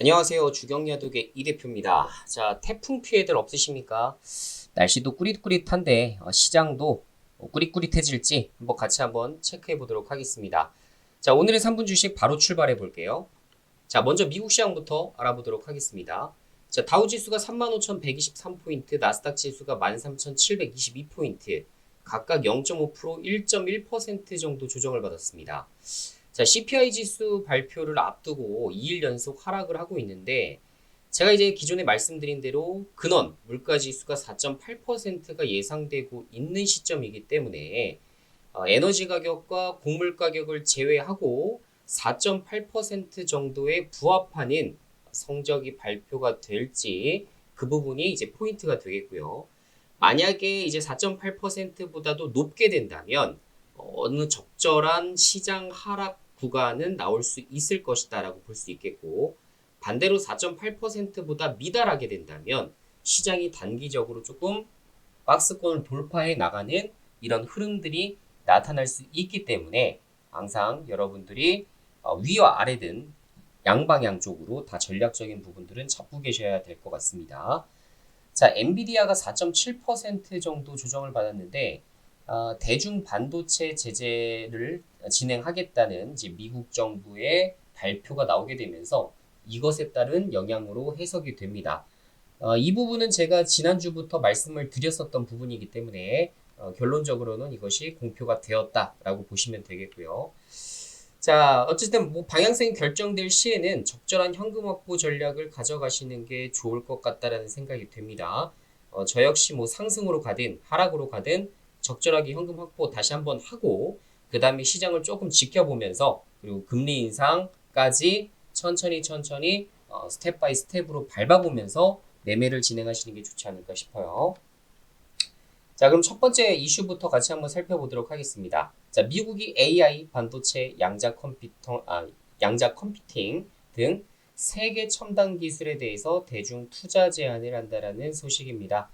안녕하세요. 주경야독의 이 대표입니다. 자, 태풍 피해들 없으십니까? 날씨도 꾸릿꾸릿한데 시장도 꾸릿꾸릿해질지 한번 체크해 보도록 하겠습니다. 자, 오늘의 3분 주식 바로 출발해 볼게요. 자, 먼저 미국 시장부터 알아보도록 하겠습니다. 자, 다우지수가 35,123포인트, 나스닥 지수가 13,722포인트, 각각 0.5%, 1.1% 정도 조정을 받았습니다. 자, CPI 지수 발표를 앞두고 2일 연속 하락을 하고 있는데, 제가 이제 기존에 말씀드린 대로 근원 물가 지수가 4.8%가 예상되고 있는 시점이기 때문에 에너지 가격과 곡물 가격을 제외하고 4.8% 정도에 부합하는 성적이 발표가 될지 그 부분이 이제 포인트가 되겠고요. 만약에 이제 4.8%보다도 높게 된다면 어느 적절한 시장 하락 구간은 나올 수 있을 것이다라고 볼 수 있겠고, 반대로 4.8%보다 미달하게 된다면 시장이 단기적으로 조금 박스권을 돌파해 나가는 이런 흐름들이 나타날 수 있기 때문에 항상 여러분들이 위와 아래든 양방향 쪽으로 다 전략적인 부분들은 잡고 계셔야 될 것 같습니다. 자, 엔비디아가 4.7% 정도 조정을 받았는데 대중 반도체 제재를 진행하겠다는 이제 미국 정부의 발표가 나오게 되면서 이것에 따른 영향으로 해석이 됩니다. 이 부분은 제가 지난주부터 말씀을 드렸었던 부분이기 때문에 결론적으로는 이것이 공표가 되었다라고 보시면 되겠고요. 자, 어쨌든 뭐 방향성이 결정될 시에는 적절한 현금 확보 전략을 가져가시는 게 좋을 것 같다라는 생각이 됩니다. 저 역시 뭐 상승으로 가든 하락으로 가든 적절하게 현금 확보 다시 한번 하고 그 다음에 시장을 조금 지켜보면서 그리고 금리 인상까지 천천히 스텝 바이 스텝으로 밟아보면서 매매를 진행하시는 게 좋지 않을까 싶어요. 자, 그럼 첫 번째 이슈부터 같이 한번 살펴보도록 하겠습니다. 자, 미국이 AI, 반도체, 양자 컴퓨팅 등 세계 첨단 기술에 대해서 대중 투자 제한을 한다라는 소식입니다.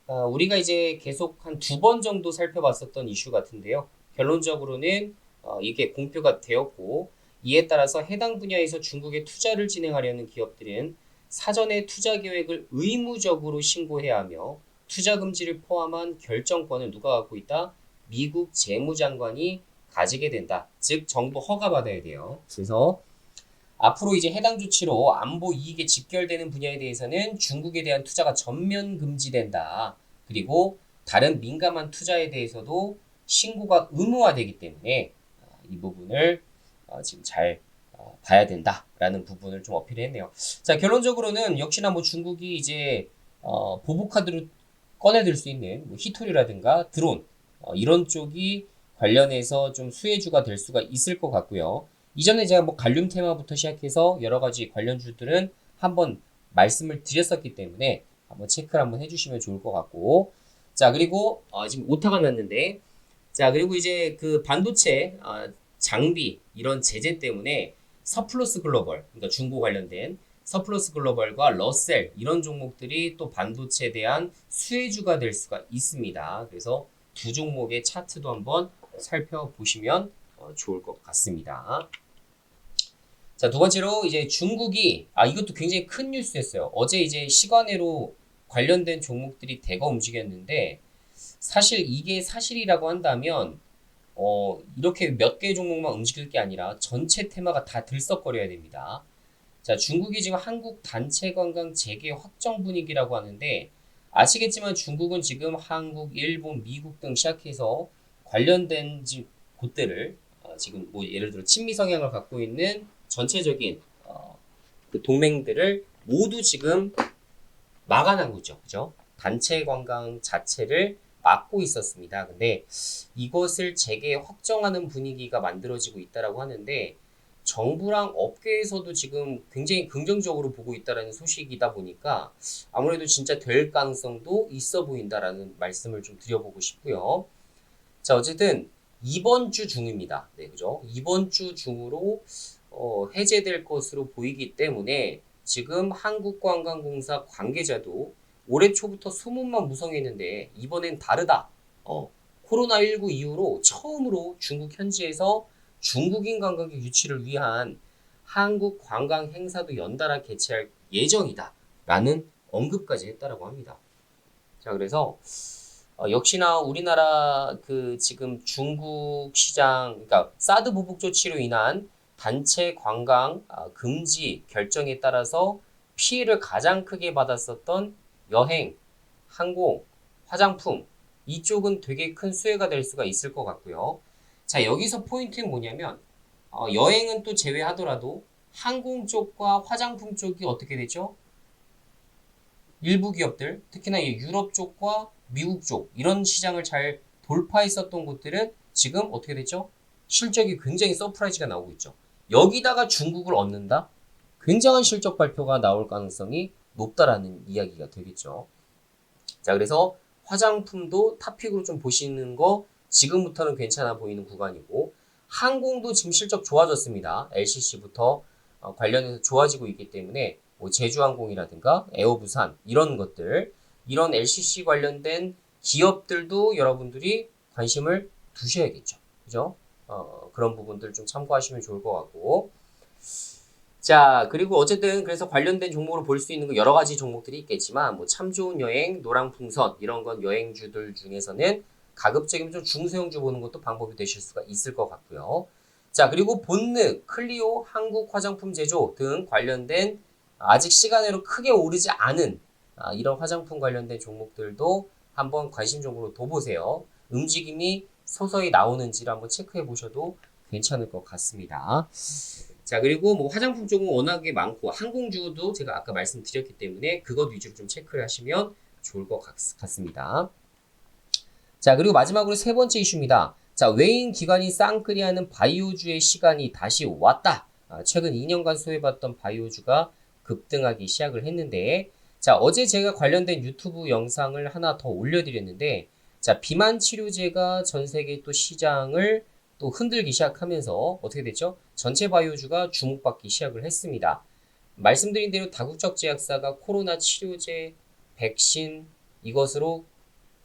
우리가 이제 계속 한 두 번 정도 살펴봤었던 이슈 같은데요. 결론적으로는 이게 공표가 되었고, 이에 따라서 해당 분야에서 중국에 투자를 진행하려는 기업들은 사전에 투자 계획을 의무적으로 신고해야 하며 투자 금지를 포함한 결정권을 누가 갖고 있다? 미국 재무장관이 가지게 된다. 즉 정부 허가받아야 돼요. 그래서 앞으로 이제 해당 조치로 안보 이익에 직결되는 분야에 대해서는 중국에 대한 투자가 전면 금지된다. 그리고 다른 민감한 투자에 대해서도 신고가 의무화되기 때문에 이 부분을 지금 잘 봐야 된다라는 부분을 좀 어필했네요. 자, 결론적으로는 역시나 뭐 중국이 이제 보복카드로 꺼내들 수 있는 뭐 히토리라든가 드론 이런 쪽이 관련해서 좀 수혜주가 될 수가 있을 것 같고요. 이전에 제가 뭐 갈륨 테마부터 시작해서 여러 가지 관련주들은 한번 말씀을 드렸었기 때문에 한번 체크를 한번 해주시면 좋을 것 같고, 자, 그리고 지금 오타가 났는데, 자, 그리고 이제 그 반도체 장비 이런 제재 때문에 서플러스 글로벌, 그러니까 중고 관련된 서플러스 글로벌과 러셀 이런 종목들이 또 반도체에 대한 수혜주가 될 수가 있습니다. 그래서 두 종목의 차트도 한번 살펴보시면 좋을 것 같습니다. 자, 두 번째로 이제 중국이 이것도 굉장히 큰 뉴스였어요. 어제 이제 시간외로 관련된 종목들이 대거 움직였는데 사실 이게 사실이라고 한다면 이렇게 몇 개 종목만 움직일 게 아니라 전체 테마가 다 들썩거려야 됩니다. 자, 중국이 지금 한국 단체 관광 재개 확정 분위기라고 하는데 아시겠지만 중국은 지금 한국, 일본, 미국 등 시작해서 관련된 곳들을 지금 뭐 예를 들어 친미 성향을 갖고 있는 전체적인 그 동맹들을 모두 지금 막아놓은 거죠. 그죠? 단체 관광 자체를 막고 있었습니다. 근데 이것을 재개 확정하는 분위기가 만들어지고 있다라고 하는데 정부랑 업계에서도 지금 굉장히 긍정적으로 보고 있다라는 소식이다 보니까 아무래도 진짜 될 가능성도 있어 보인다라는 말씀을 좀 드려보고 싶고요. 자, 어쨌든 이번 주 중입니다. 네, 그죠? 이번 주 중으로 해제될 것으로 보이기 때문에 지금 한국관광공사 관계자도 올해 초부터 소문만 무성했는데 이번엔 다르다. 코로나19 이후로 처음으로 중국 현지에서 중국인 관광객 유치를 위한 한국 관광 행사도 연달아 개최할 예정이다 라는 언급까지 했다라고 합니다. 자, 그래서 역시나 우리나라 그 지금 중국 시장, 그러니까 사드 보복 조치로 인한 단체 관광 금지 결정에 따라서 피해를 가장 크게 받았었던 여행, 항공, 화장품 이쪽은 되게 큰 수혜가 될 수가 있을 것 같고요. 자, 여기서 포인트는 뭐냐면 여행은 또 제외하더라도 항공 쪽과 화장품 쪽이 어떻게 되죠? 일부 기업들, 특히나 이 유럽 쪽과 미국 쪽 이런 시장을 잘 돌파했었던 곳들은 지금 어떻게 됐죠? 실적이 굉장히 서프라이즈가 나오고 있죠. 여기다가 중국을 얻는다? 굉장한 실적 발표가 나올 가능성이 높다라는 이야기가 되겠죠. 자, 그래서 화장품도 탑픽으로 좀 보시는 거 지금부터는 괜찮아 보이는 구간이고, 항공도 지금 실적 좋아졌습니다. LCC부터 관련해서 좋아지고 있기 때문에 뭐 제주항공이라든가 에어부산 이런 것들, 이런 LCC 관련된 기업들도 여러분들이 관심을 두셔야겠죠. 그죠? 그런 부분들 좀 참고하시면 좋을 것 같고. 자, 그리고 어쨌든 그래서 관련된 종목으로 볼 수 있는 거 여러 가지 종목들이 있겠지만 뭐 참 좋은 여행, 노랑풍선 이런 건 여행주들 중에서는 가급적이면 좀 중소형주 보는 것도 방법이 되실 수가 있을 것 같고요. 자, 그리고 본느, 클리오, 한국 화장품 제조 등 관련된 아직 시간으로 크게 오르지 않은 이런 화장품 관련된 종목들도 한번 관심 종목으로 둬보세요. 움직임이 서서히 나오는지를 한번 체크해 보셔도 괜찮을 것 같습니다. 자, 그리고 뭐 화장품 쪽은 워낙에 많고 항공주도 제가 아까 말씀드렸기 때문에 그것 위주로 좀 체크를 하시면 좋을 것 같습니다. 자, 그리고 마지막으로 세 번째 이슈입니다. 자, 외인 기관이 쌍끌이하는 바이오주의 시간이 다시 왔다. 최근 2년간 소외받던 바이오주가 급등하기 시작을 했는데, 자, 어제 제가 관련된 유튜브 영상을 하나 더 올려드렸는데, 자, 비만 치료제가 전 세계 또 시장을 또 흔들기 시작하면서 어떻게 됐죠? 전체 바이오주가 주목받기 시작을 했습니다. 말씀드린 대로 다국적 제약사가 코로나 치료제, 백신 이것으로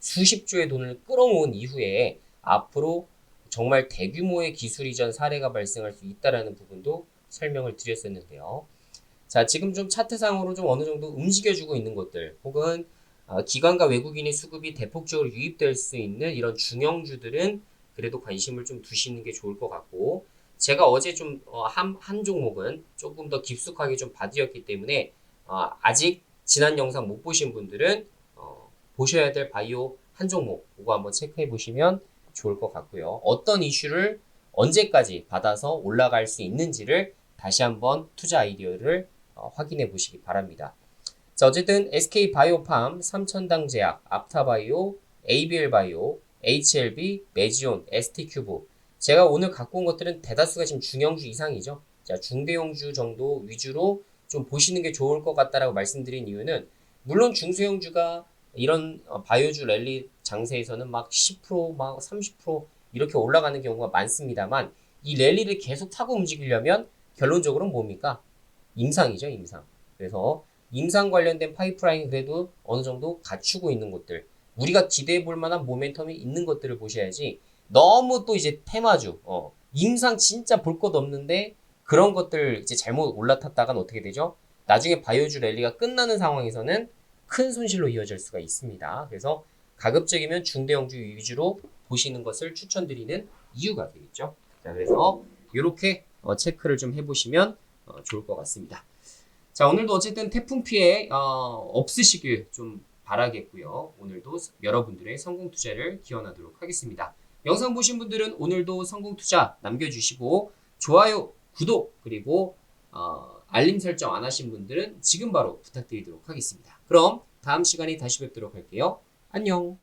수십조의 돈을 끌어모은 이후에 앞으로 정말 대규모의 기술 이전 사례가 발생할 수 있다라는 부분도 설명을 드렸었는데요. 자, 지금 좀 차트상으로 좀 어느 정도 움직여주고 있는 것들, 혹은 기관과 외국인의 수급이 대폭적으로 유입될 수 있는 이런 중형주들은 그래도 관심을 좀 두시는 게 좋을 것 같고, 제가 어제 좀 한 종목은 조금 더 깊숙하게 좀 봐드렸기 때문에 아직 지난 영상 못 보신 분들은 보셔야 될 바이오 한 종목 그거 한번 체크해 보시면 좋을 것 같고요. 어떤 이슈를 언제까지 받아서 올라갈 수 있는지를 다시 한번 투자 아이디어를 확인해 보시기 바랍니다. 자, 어쨌든 SK바이오팜, 삼천당제약, 앞타바이오, ABL바이오, HLB, 메지온, ST큐브 제가 오늘 갖고 온 것들은 대다수가 지금 중형주 이상이죠. 자, 중대형주 정도 위주로 좀 보시는 게 좋을 것 같다라고 말씀드린 이유는 물론 중소형주가 이런 바이오주 랠리 장세에서는 막 10%, 막 30% 이렇게 올라가는 경우가 많습니다만 이 랠리를 계속 타고 움직이려면 결론적으로는 뭡니까? 임상이죠, 임상. 그래서 임상 관련된 파이프라인 그래도 어느 정도 갖추고 있는 것들, 우리가 기대해 볼 만한 모멘텀이 있는 것들을 보셔야지 너무 또 이제 테마주, 임상 진짜 볼 것 없는데 그런 것들 이제 잘못 올라탔다간 어떻게 되죠? 나중에 바이오주 랠리가 끝나는 상황에서는 큰 손실로 이어질 수가 있습니다. 그래서 가급적이면 중대형주 위주로 보시는 것을 추천드리는 이유가 되겠죠. 자, 그래서 이렇게 체크를 좀 해보시면 좋을 것 같습니다. 자, 오늘도 어쨌든 태풍 피해 없으시길 좀 바라겠고요. 오늘도 여러분들의 성공 투자를 기원하도록 하겠습니다. 영상 보신 분들은 오늘도 성공 투자 남겨주시고 좋아요, 구독 그리고 알림 설정 안 하신 분들은 지금 바로 부탁드리도록 하겠습니다. 그럼 다음 시간에 다시 뵙도록 할게요. 안녕.